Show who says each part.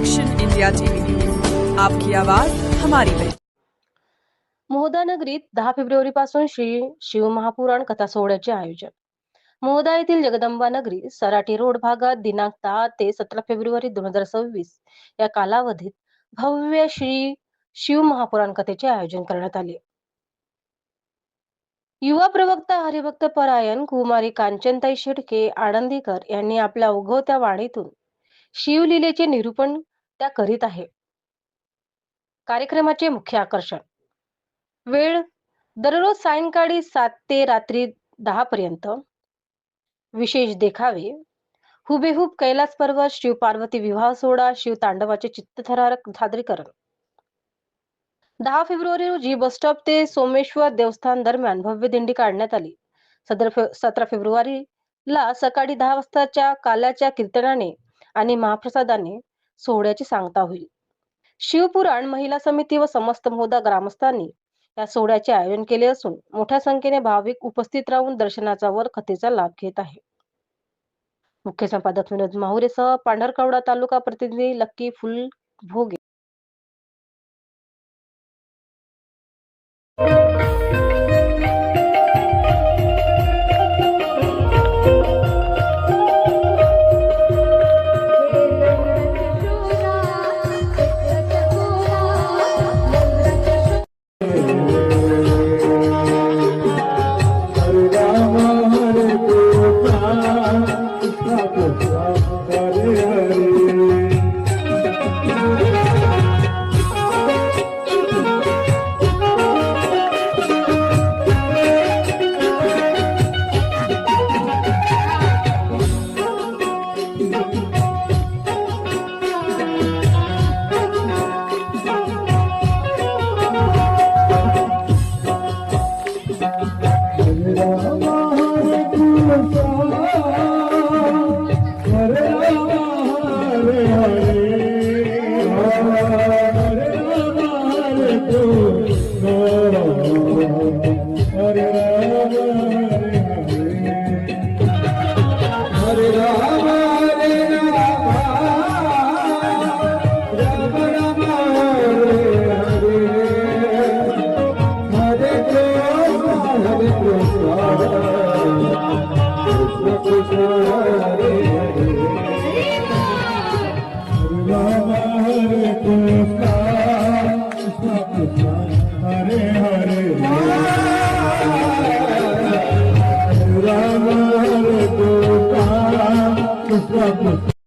Speaker 1: Action India TV news, आपकी आवाज हमारी पहचान।
Speaker 2: मोहदा नगरीत 10 फेब्रुवारी पासून श्री शिव महापुराण कथा सोहळ्याचे आयोजन। मोहदा येथील जगदंबा नगरी सराटी रोड भागात दिनांक 10 ते 17 फेब्रुवारी 2026 या कालावधीत भव्य श्री शिव महापुराण कथेचे आयोजन करण्यात आले। युवा प्रवक्ता हरिभक्त परायण कुमारी कांचनताई शेडके आनंदीकर यांनी आपल्या उगवत्या वाणीतून शिवलीलेचे निरूपण त्या करीत आहे। कार्यक्रमाचे मुख्य आकर्षण वेळ दररोज सायंकाळी 7 ते रात्री 10 पर्यंत। विशेष देखावे हुबेहूब कैलास पर्वत शिव पार्वती विवाह सोहळा शिव तांडवाचे चित्तथरारक सादरीकरण। 10 फेब्रुवारी रोजी बस स्टॉप ते सोमेश्वर देवस्थान दरम्यान भव्य दिंडी काढण्यात आली। 17 फेब्रुवारीला सकाळी 10 वाजताच्या काल्याच्या कीर्तनाने आणि महाप्रसादाने सोहळ्याची सांगता होईल। शिवपुराण महिला समिती व समस्त मोहदा ग्रामस्थांनी या सोहळ्याचे आयोजन केले असून मोठ्या संख्येने भाविक उपस्थित राहून दर्शनाचा वर कथेचा लाभ घेत आहे। मुख्य संपादक विनोद माहुरेसह पांढरकवडा तालुका प्रतिनिधी लक्की फुलभोगे।